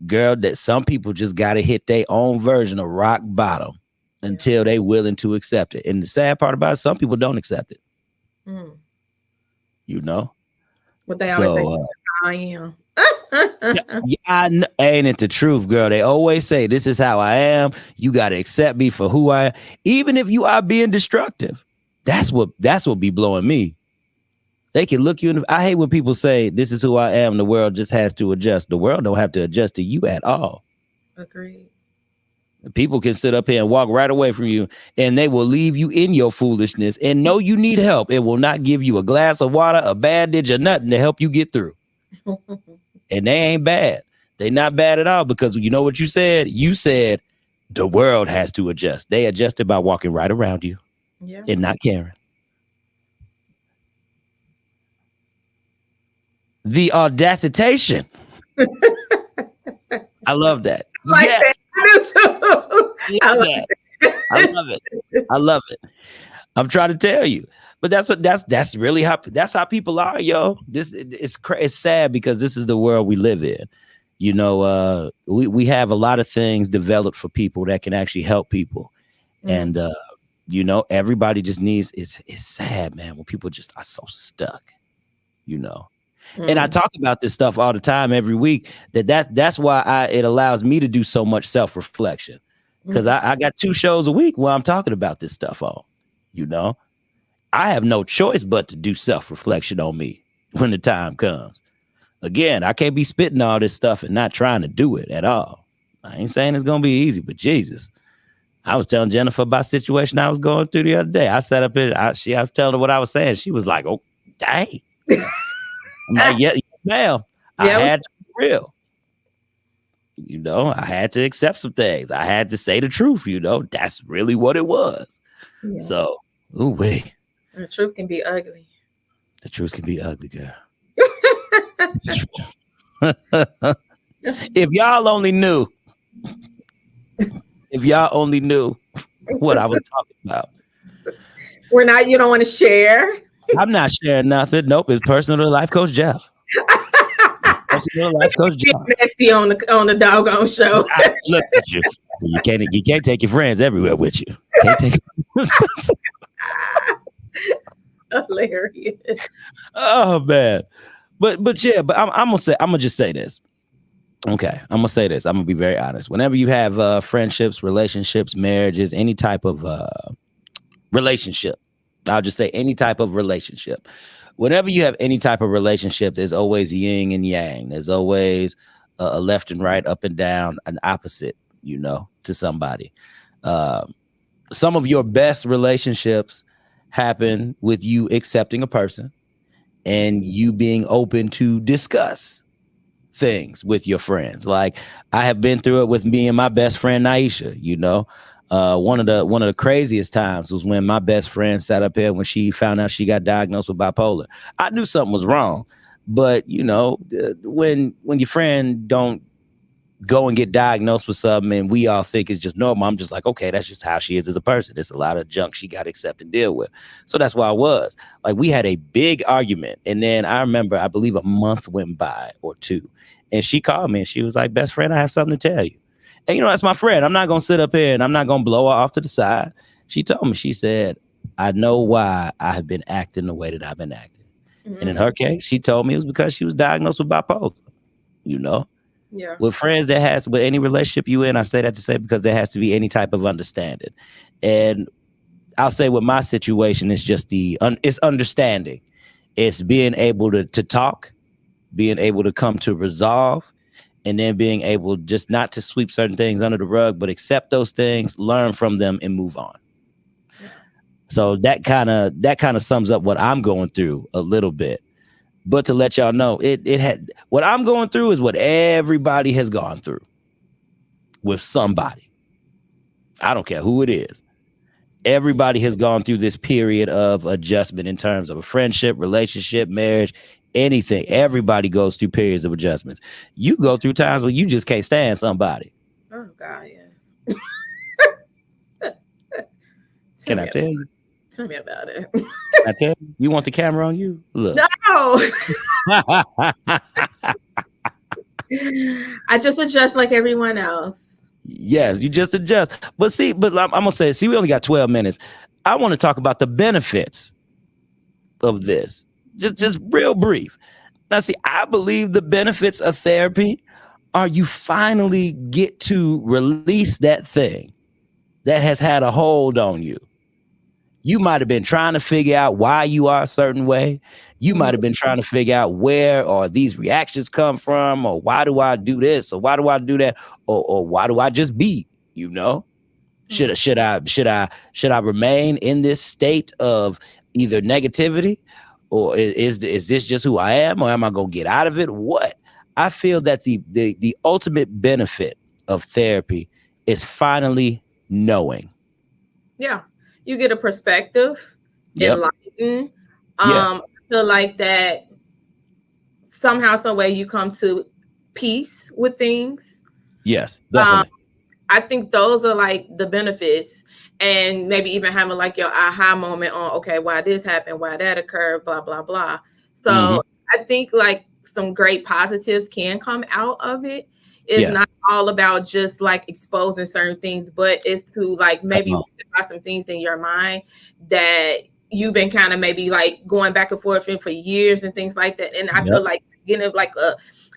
Girl, that some people just got to hit their own version of rock bottom until they willing to accept it. And the sad part about it, some people don't accept it. You know? But they always say, I am. Yeah, ain't it the truth, girl? They always say, this is how I am. You got to accept me for who I am. Even if you are being destructive. That's what be blowing me. They can look you in the, I hate when people say, this is who I am. The world just has to adjust. The world don't have to adjust to you at all. Agreed. People can sit up here and walk right away from you, and they will leave you in your foolishness and know you need help. It will not give you a glass of water, a bandage, or nothing to help you get through. And they ain't bad. They not bad at all, because you know what you said? You said the world has to adjust. They adjusted by walking right around you and not caring. The audacitation. I love that. Like that. I love it. I love it. I'm trying to tell you. But that's really how people are, yo. It's sad, because this is the world we live in. You know, we have a lot of things developed for people that can actually help people. And you know, everybody just needs, it's sad, man, when people just are so stuck, you know. And I talk about this stuff all the time, every week, that's why it allows me to do so much self-reflection, because I got 2 shows a week where I'm talking about this stuff all, you know. I have no choice but to do self-reflection on me when the time comes. Again, I can't be spitting all this stuff and not trying to do it at all. I ain't saying it's going to be easy, but Jesus. I was telling Jennifer about a situation I was going through the other day. I sat up here, I was telling her what I was saying. She was like, oh, dang. I'm like, yes, ma'am. I had to be real. You know, I had to accept some things. I had to say the truth, you know. That's really what it was. Yeah. So, ooh wait. The truth can be ugly. The truth can be ugly, girl. If y'all only knew what I was talking about. You don't want to share. I'm not sharing nothing. Nope, it's personal to Life Coach Jeff. Personal to Life Coach Jeff. Nasty on the doggone show. Look at you. You can't take your friends everywhere with you. Can't take Hilarious. Oh man. But I'm gonna just say this. Okay, I'm gonna say this. I'm gonna be very honest. Whenever you have friendships, relationships, marriages, any type of relationship, I'll just say any type of relationship. Whenever you have any type of relationship, there's always yin and yang. There's always a left and right, up and down, an opposite, you know, to somebody. Some of your best relationships happen with you accepting a person and you being open to discuss things with your friends. Like I have been through it with me and my best friend, Naisha, you know. One of the craziest times was when my best friend sat up here when she found out she got diagnosed with bipolar. I knew something was wrong, but when your friend don't go and get diagnosed with something and we all think it's just normal, I'm just like, okay, that's just how she is as a person. There's a lot of junk she got to accept and deal with. So that's why I was like, we had a big argument. And then I remember, I believe a month went by or two, and she called me and she was like, best friend, I have something to tell you. And that's my friend. I'm not going to sit up here and I'm not going to blow her off to the side. She told me, she said, I know why I have been acting the way that I've been acting. Mm-hmm. And in her case, she told me it was because she was diagnosed with bipolar, Yeah. With friends with any relationship you in, I say that to say because there has to be any type of understanding. And I'll say with my situation, it's just it's understanding. It's being able to talk, being able to come to resolve, and then being able just not to sweep certain things under the rug, but accept those things, learn from them, and move on. Yeah. So that kind of sums up what I'm going through a little bit. But to let y'all know, what I'm going through is what everybody has gone through with somebody. I don't care who it is. Everybody has gone through this period of adjustment in terms of a friendship, relationship, marriage, anything. Everybody goes through periods of adjustments. You go through times where you just can't stand somebody. Oh God, yes. Can I tell you? Tell me about it. I tell you, you want the camera on you? Look. No. I just adjust like everyone else. Yes, you just adjust. But I'm going to say, we only got 12 minutes. I want to talk about the benefits of this. Just real brief. Now, see, I believe the benefits of therapy are you finally get to release that thing that has had a hold on you. You might have been trying to figure out why you are a certain way. You might have been trying to figure out where or these reactions come from, or why do I do this, or why do I do that, or why do I just be, Should I remain in this state of either negativity, or is this just who I am, or am I gonna get out of it? What? I feel that the ultimate benefit of therapy is finally knowing. Yeah. You get a perspective, enlightened. I feel like that somehow, some way you come to peace with things. Yes, definitely. I think those are like the benefits, and maybe even having like your aha moment on, okay, why this happened, why that occurred, blah, blah, blah. So I think like some great positives can come out of it. It's not all about just like exposing certain things, but it's to like maybe about some things in your mind that you've been kind of maybe like going back and forth in for years and things like that. And I feel like getting like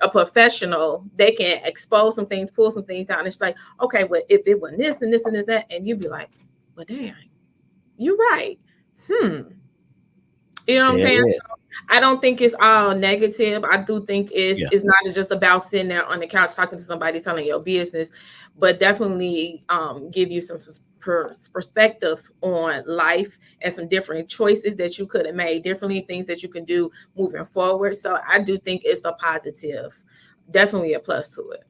a professional, they can expose some things, pull some things out, and it's like, okay, well, if it was this and this and this, that, and you'd be like, well, damn, you're right. You know what I'm saying? So I don't think it's all negative. I do think it's not just about sitting there on the couch talking to somebody, telling your business, but definitely give you some perspectives on life and some different choices that you could have made differently, things that you can do moving forward. So I do think it's a positive, definitely a plus to it.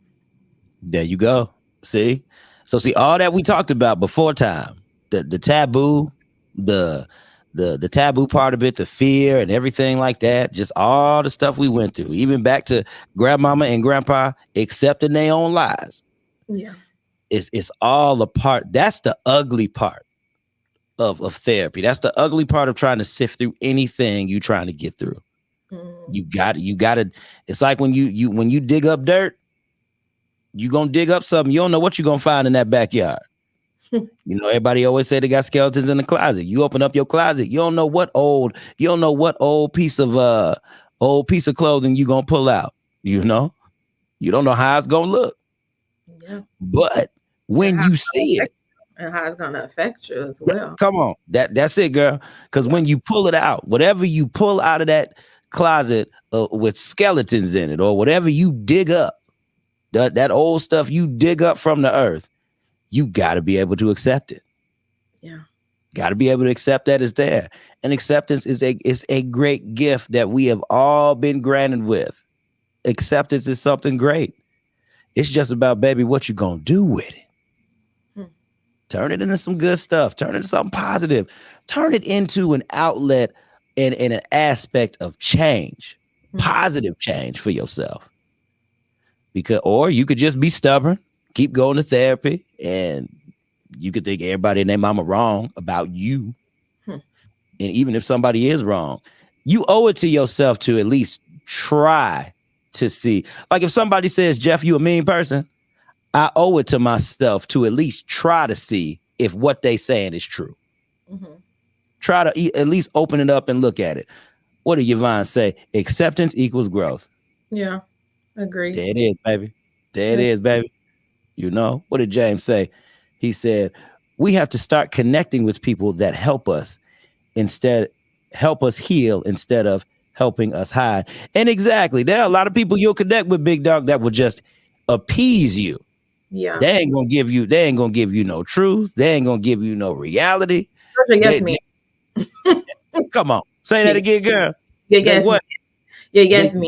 There you go. See? So see, all that we talked about before time, the taboo, the taboo part of it, the fear and everything like that, just all the stuff we went through, even back to grandmama and grandpa accepting their own lies. Yeah. It's all a part. That's the ugly part of therapy. That's the ugly part of trying to sift through anything you're trying to get through. You got to. It's like when you dig up dirt, you're going to dig up something. You don't know what you're going to find in that backyard. Everybody always say they got skeletons in the closet. You open up your closet, you don't know what old piece of clothing you gonna pull out. You don't know how it's gonna look. Yeah. But when you see it, and how it's gonna affect you as well. Come on, that's it, girl. Because when you pull it out, whatever you pull out of that closet with skeletons in it, or whatever you dig up, that old stuff you dig up from the earth, you got to be able to accept it. Yeah. Got to be able to accept that it's there. And acceptance is a great gift that we have all been granted with. Acceptance is something great. It's just about, baby, what you going to do with it. Turn it into some good stuff. Turn it into something positive. Turn it into an outlet and an aspect of change, positive change for yourself. Or you could just be stubborn, keep going to therapy, and you could think everybody and their mama wrong about you. And even if somebody is wrong, you owe it to yourself to at least try to see. Like if somebody says, Jeff, you a mean person, I owe it to myself to at least try to see if what they saying is true. Try to at least open it up and look at it. What did Yvonne say? Acceptance equals growth. Yeah, agree. There it is, baby. There it is, baby. You know, what did James say? He said, we have to start connecting with people that help us heal instead of helping us hide. And exactly, there are a lot of people you'll connect with, big dog, that will just appease you. Yeah. They ain't gonna give you no truth. They ain't gonna give you no reality. Yes, me. Come on. Say that again, girl. Yeah, yes. What? Yeah, yes, me.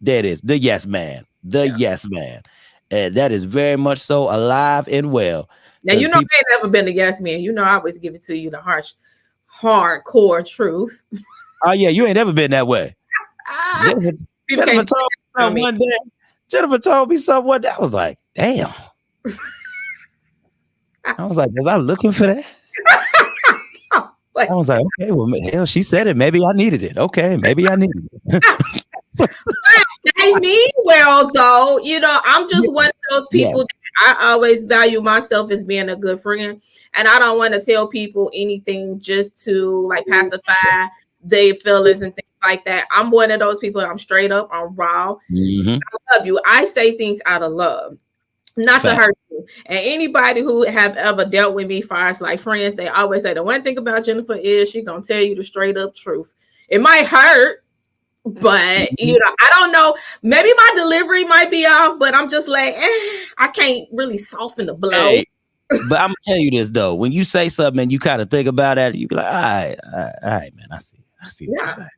That is the yes man. Yes man. And that is very much so alive and well. Now, you know, I ain't never been a yes man. You know, I always give it to you the hardcore truth. Oh, yeah, you ain't ever been that way. Jennifer told me something one day. I was like, damn. I was like, was I looking for that? I was like, okay, well, hell, she said it. Maybe I needed it. Okay, maybe I needed it. They mean well, though. You know, I'm just one of those people that I always value myself as being a good friend. And I don't want to tell people anything just to like pacify their feelings and things like that. I'm one of those people that I'm straight up, I'm raw. I love you. I say things out of love, not to hurt you. And anybody who have ever dealt with me far as like friends, they always say the one thing about Jennifer is she gonna tell you the straight up truth. It might hurt, but you know, I don't know. Maybe my delivery might be off, but I'm just like, I can't really soften the blow. Hey, but I'm gonna tell you this though: when you say something and you kind of think about it, you be like, all right, man, I see what you're saying.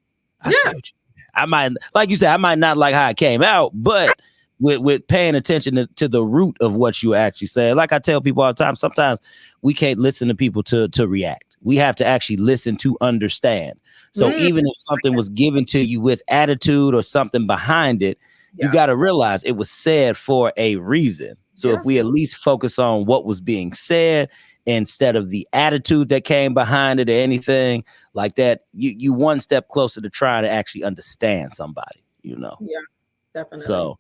I see what you're saying. I might, like you said, I might not like how it came out, but with paying attention to the root of what you actually say. Like I tell people all the time, sometimes we can't listen to people to react. We have to actually listen to understand. So even if something was given to you with attitude or something behind it, you got to realize it was said for a reason. So if we at least focus on what was being said instead of the attitude that came behind it or anything like that, you one step closer to trying to actually understand somebody, you know? Yeah, definitely. So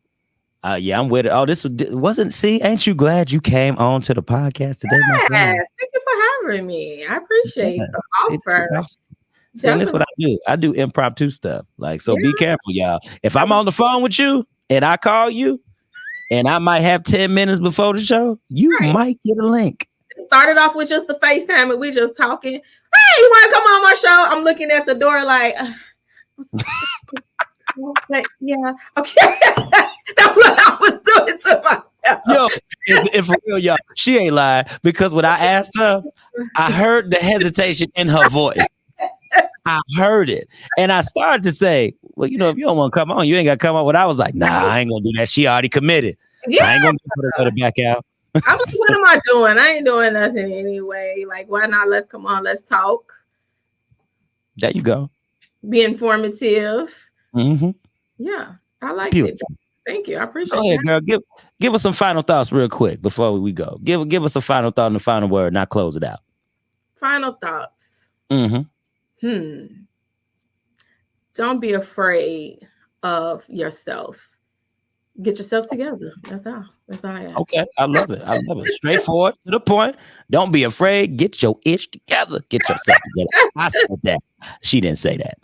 I'm with it. Oh, this wasn't, see, ain't you glad you came on to the podcast today, my friend? Yes, thank you for having me. I appreciate the offer. And that's what I do. I do impromptu stuff. Like, so be careful, y'all. If I'm on the phone with you and I call you and I might have 10 minutes before the show, you might get a link. It started off with just the FaceTime and we just talking. Hey, you want to come on my show? I'm looking at the door like, yeah, okay. That's what I was doing to myself. Yo, if for real, y'all, she ain't lying, because when I asked her, I heard the hesitation in her voice. I heard it. And I started to say, well, you know, if you don't want to come on, you ain't got to come on. But I was like, nah, I ain't going to do that. She already committed. I ain't going to put her back out. I'm like, what am I doing? I ain't doing nothing anyway. Like, why not? Let's come on. Let's talk. There you go. Be informative. Mm-hmm. Yeah, I like it. Thank you. I appreciate it. Go ahead, girl. Give us some final thoughts real quick before we go. Give us a final thought and a final word, and I'll close it out. Final thoughts. Mm-hmm. Don't be afraid of yourself. Get yourself together. That's all I have. Okay, I love it. Straightforward to the point. Don't be afraid. Get your ish together. Get yourself together. I said that. She didn't say that.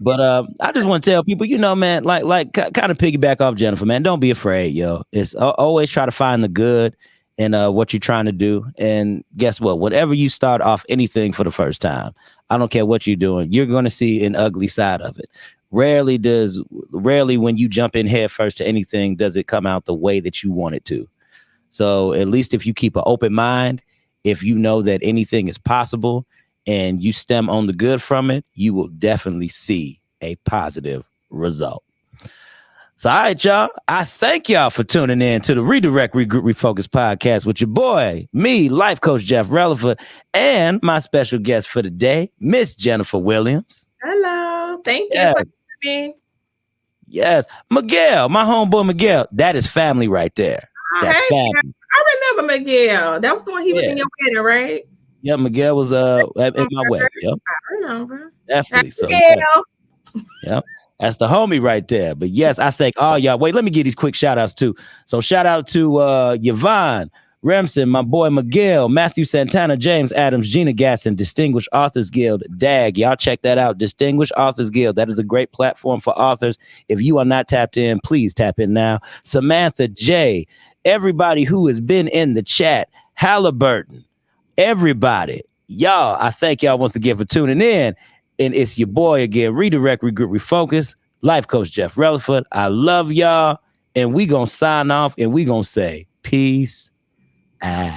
But I just want to tell people, you know, man, like kind of piggyback off Jennifer, man. Don't be afraid, yo. It's always try to find the good in what you're trying to do. And guess what? Whatever you start off anything for the first time, I don't care what you're doing, you're going to see an ugly side of it. Rarely when you jump in head first to anything, does it come out the way that you want it to. So at least if you keep an open mind, if you know that anything is possible and you stem on the good from it, you will definitely see a positive result. So, all right, y'all. I thank y'all for tuning in to the Redirect, Regroup, Refocus podcast with your boy, me, life coach Jeff Relaford, and my special guest for the day, Miss Jennifer Williams. Hello. Thank you for having me. Yes. Miguel, my homeboy Miguel. That is family right there. That's family. I remember Miguel. That was the one he was in your wedding, right? Yeah, Miguel was at my wedding. Yep. I remember. Definitely. So, Miguel. yeah. That's the homie right there. But yes, I thank all y'all. Wait, let me give these quick shout outs too. So shout out to Yvonne Remsen, my boy Miguel, Matthew Santana, James Adams, Gina Gatson, Distinguished Authors Guild, DAG. Y'all check that out. Distinguished Authors Guild. That is a great platform for authors. If you are not tapped in, please tap in now. Samantha J, everybody who has been in the chat, Halliburton, everybody. Y'all, I thank y'all once again for tuning in. And it's your boy again, Redirect, Regroup, Refocus, life coach Jeff Relaford. I love y'all. And we going to sign off and we going to say peace out.